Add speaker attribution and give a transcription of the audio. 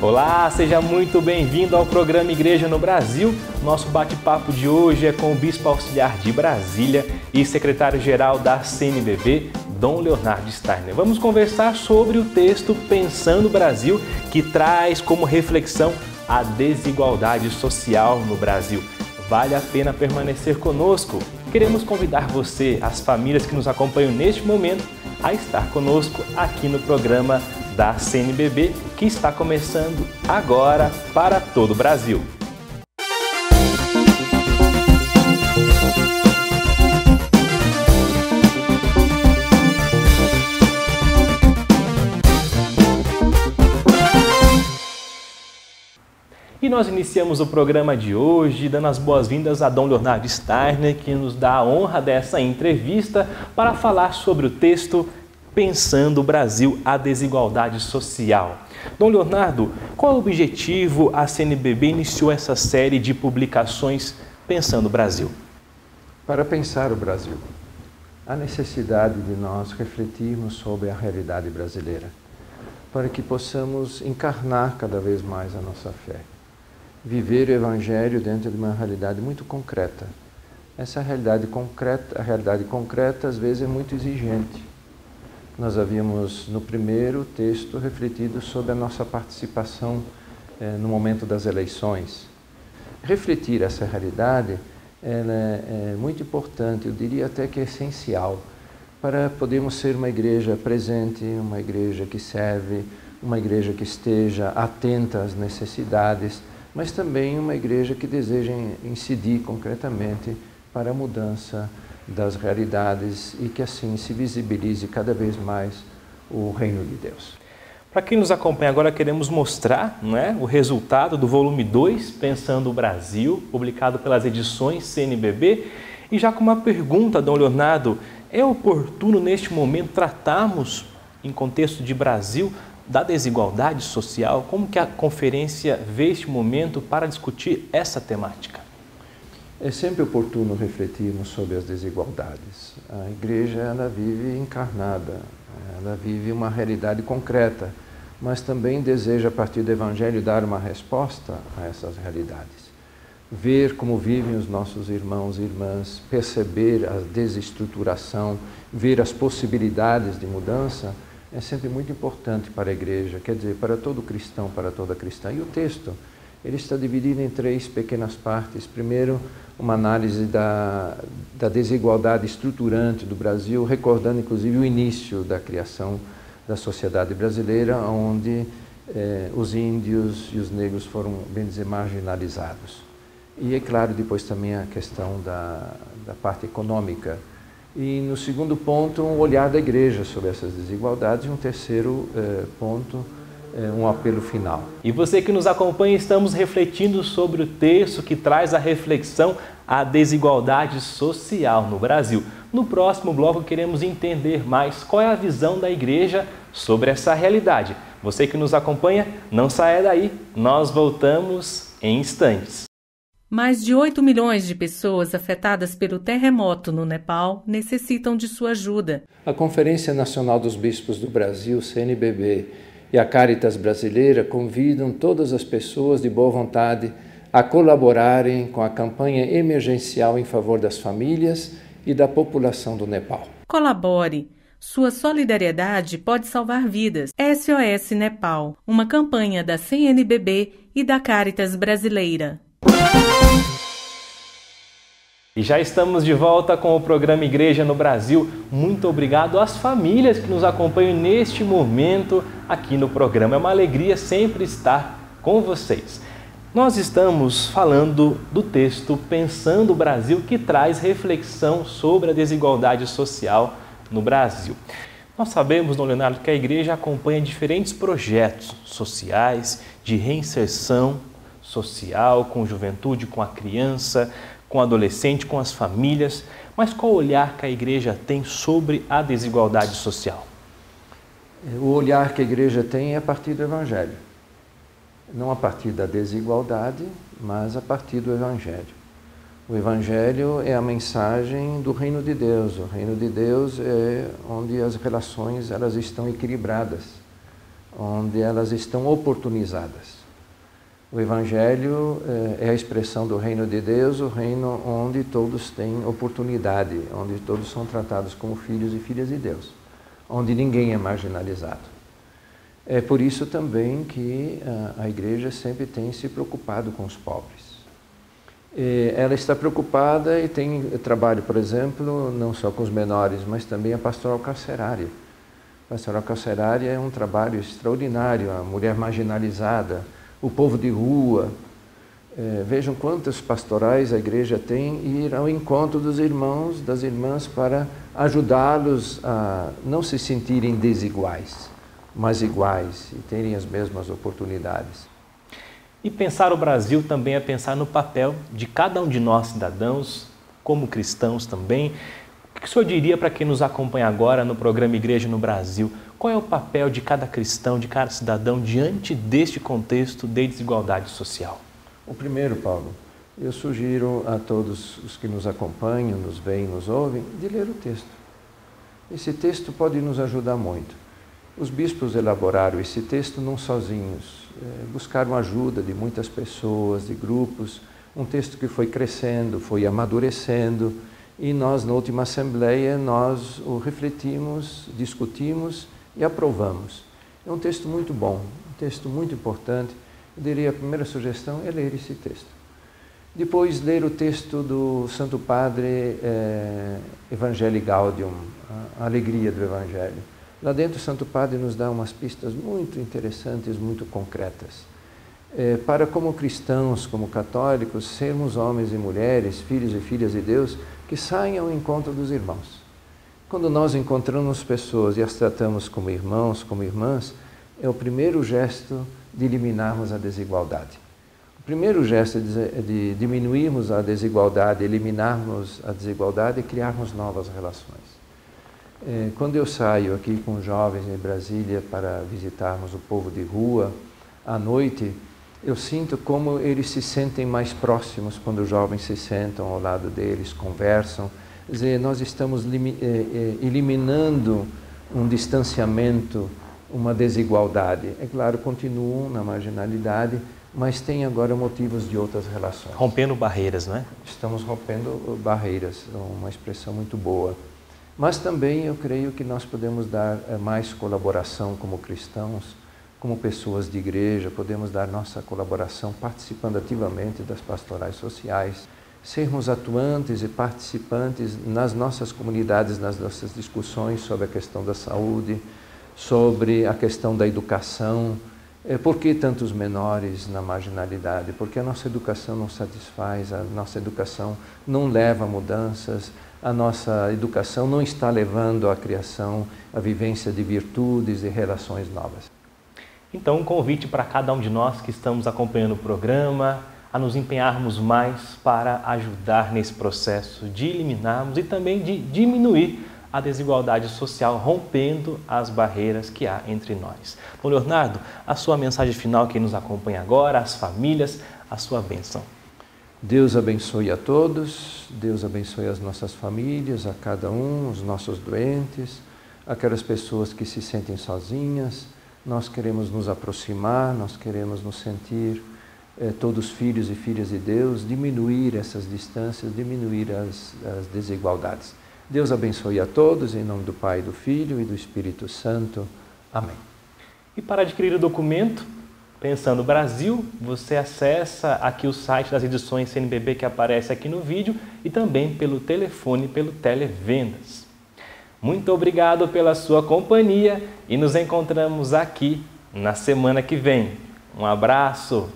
Speaker 1: Olá, seja muito bem-vindo ao programa Igreja no Brasil. Nosso bate-papo de hoje é com o Bispo Auxiliar de Brasília e secretário-geral da CNBB, Dom Leonardo Steiner. Vamos conversar sobre o texto Pensando o Brasil, que traz como reflexão a desigualdade social no Brasil. Vale a pena permanecer conosco. Queremos convidar você, as famílias que nos acompanham neste momento, a estar conosco aqui no programa da CNBB, que está começando agora para todo o Brasil. E nós iniciamos o programa de hoje dando as boas-vindas a Dom Leonardo Steiner, que nos dá a honra dessa entrevista para falar sobre o texto Pensando o Brasil, a desigualdade social. Dom Leonardo, qual é o objetivo a CNBB iniciou essa série de publicações Pensando o Brasil?
Speaker 2: Para pensar o Brasil, há necessidade de nós refletirmos sobre a realidade brasileira, para que possamos encarnar cada vez mais a nossa fé. Viver o Evangelho dentro de uma realidade muito concreta. Essa realidade concreta às vezes é muito exigente. Nós havíamos, no primeiro texto, refletido sobre a nossa participação no momento das eleições. Refletir essa realidade é muito importante, eu diria até que é essencial, para podermos ser uma igreja presente, uma igreja que serve, uma igreja que esteja atenta às necessidades, mas também uma igreja que deseja incidir concretamente para a mudança das realidades e que assim se visibilize cada vez mais o reino de Deus.
Speaker 1: Para quem nos acompanha agora, queremos mostrar, o resultado do volume 2, Pensando o Brasil, publicado pelas edições CNBB. E já com uma pergunta, Dom Leonardo, é oportuno neste momento tratarmos, em contexto de Brasil, da desigualdade social? Como que a conferência vê este momento para discutir essa temática?
Speaker 2: É sempre oportuno refletirmos sobre as desigualdades. A igreja, ela vive encarnada, ela vive uma realidade concreta, mas também deseja, a partir do Evangelho, dar uma resposta a essas realidades. Ver como vivem os nossos irmãos e irmãs, perceber a desestruturação, ver as possibilidades de mudança, é sempre muito importante para a igreja, quer dizer, para todo cristão, para toda cristã. E o texto, ele está dividido em 3 pequenas partes. Primeiro, uma análise da desigualdade estruturante do Brasil, recordando inclusive o início da criação da sociedade brasileira, onde os índios e os negros foram, bem dizer, marginalizados. E, é claro, depois também a questão da parte econômica. E, no segundo ponto, um olhar da igreja sobre essas desigualdades. E um terceiro ponto, um apelo final.
Speaker 1: E você que nos acompanha, estamos refletindo sobre o texto que traz a reflexão à desigualdade social no Brasil. No próximo bloco, queremos entender mais qual é a visão da igreja sobre essa realidade. Você que nos acompanha, não saia daí, nós voltamos em instantes.
Speaker 3: Mais de 8 milhões de pessoas afetadas pelo terremoto no Nepal necessitam de sua ajuda.
Speaker 2: A Conferência Nacional dos Bispos do Brasil, CNBB, e a Caritas Brasileira convidam todas as pessoas de boa vontade a colaborarem com a campanha emergencial em favor das famílias e da população do Nepal.
Speaker 3: Colabore. Sua solidariedade pode salvar vidas. SOS Nepal, uma campanha da CNBB e da Caritas Brasileira.
Speaker 1: E já estamos de volta com o programa Igreja no Brasil. Muito obrigado às famílias que nos acompanham neste momento aqui no programa. É uma alegria sempre estar com vocês. Nós estamos falando do texto Pensando o Brasil, que traz reflexão sobre a desigualdade social no Brasil. Nós sabemos, Dom Leonardo, que a igreja acompanha diferentes projetos sociais de reinserção social, com juventude, com a criança, com o adolescente, com as famílias. Mas qual o olhar que a igreja tem sobre a desigualdade social?
Speaker 2: O olhar que a igreja tem é a partir do Evangelho. Não a partir da desigualdade, mas a partir do Evangelho. O Evangelho é a mensagem do Reino de Deus. O Reino de Deus é onde as relações elas estão equilibradas, onde elas estão oportunizadas. O Evangelho é a expressão do reino de Deus, o reino onde todos têm oportunidade, onde todos são tratados como filhos e filhas de Deus, onde ninguém é marginalizado. É por isso também que a igreja sempre tem se preocupado com os pobres. Ela está preocupada e tem trabalho, por exemplo, não só com os menores, mas também a pastoral carcerária. A pastoral carcerária é um trabalho extraordinário, a mulher marginalizada, o povo de rua. Vejam quantas pastorais a igreja tem e ir ao encontro dos irmãos, das irmãs, para ajudá-los a não se sentirem desiguais, mas iguais e terem as mesmas oportunidades.
Speaker 1: E pensar o Brasil também é pensar no papel de cada um de nós cidadãos, como cristãos também. O que o senhor diria para quem nos acompanha agora no programa Igreja no Brasil? Qual é o papel de cada cristão, de cada cidadão diante deste contexto de desigualdade social?
Speaker 2: O primeiro, Paulo, eu sugiro a todos os que nos acompanham, nos veem, nos ouvem, de ler o texto. Esse texto pode nos ajudar muito. Os bispos elaboraram esse texto não sozinhos, buscaram ajuda de muitas pessoas, de grupos, um texto que foi crescendo, foi amadurecendo, e nós, na última Assembleia, nós o refletimos, discutimos e aprovamos. É um texto muito bom, um texto muito importante. Eu diria, a primeira sugestão é ler esse texto. Depois, ler o texto do Santo Padre Evangelii Gaudium, a alegria do Evangelho. Lá dentro, o Santo Padre nos dá umas pistas muito interessantes, muito concretas. Para, como cristãos, como católicos, sermos homens e mulheres, filhos e filhas de Deus, que saiam ao encontro dos irmãos. Quando nós encontramos pessoas e as tratamos como irmãos, como irmãs, é o primeiro gesto de eliminarmos a desigualdade. O primeiro gesto de diminuirmos a desigualdade, eliminarmos a desigualdade e criarmos novas relações. Quando eu saio aqui com jovens em Brasília para visitarmos o povo de rua, à noite, eu sinto como eles se sentem mais próximos quando os jovens se sentam ao lado deles, conversam. Quer dizer, nós estamos eliminando um distanciamento, uma desigualdade. É claro, continuam na marginalidade, mas tem agora motivos de outras relações.
Speaker 1: Rompendo barreiras, não é?
Speaker 2: Estamos rompendo barreiras, uma expressão muito boa. Mas também eu creio que nós podemos dar mais colaboração como cristãos, como pessoas de igreja, podemos dar nossa colaboração participando ativamente das pastorais sociais, sermos atuantes e participantes nas nossas comunidades, nas nossas discussões sobre a questão da saúde, sobre a questão da educação. Por que tantos menores na marginalidade? Porque a nossa educação não satisfaz, a nossa educação não leva a mudanças, a nossa educação não está levando à criação, à vivência de virtudes e relações novas.
Speaker 1: Então, um convite para cada um de nós que estamos acompanhando o programa, a nos empenharmos mais para ajudar nesse processo de eliminarmos e também de diminuir a desigualdade social, rompendo as barreiras que há entre nós. Bom, Leonardo, a sua mensagem final, quem nos acompanha agora, as famílias, a sua bênção.
Speaker 2: Deus abençoe a todos, Deus abençoe as nossas famílias, a cada um, os nossos doentes, aquelas pessoas que se sentem sozinhas. Nós queremos nos aproximar, nós queremos nos sentir todos filhos e filhas de Deus, diminuir essas distâncias, diminuir as desigualdades. Deus abençoe a todos, em nome do Pai, do Filho e do Espírito Santo. Amém.
Speaker 1: E para adquirir o documento, Pensando Brasil, você acessa aqui o site das edições CNBB que aparece aqui no vídeo e também pelo telefone, pelo Televendas. Muito obrigado pela sua companhia e nos encontramos aqui na semana que vem. Um abraço!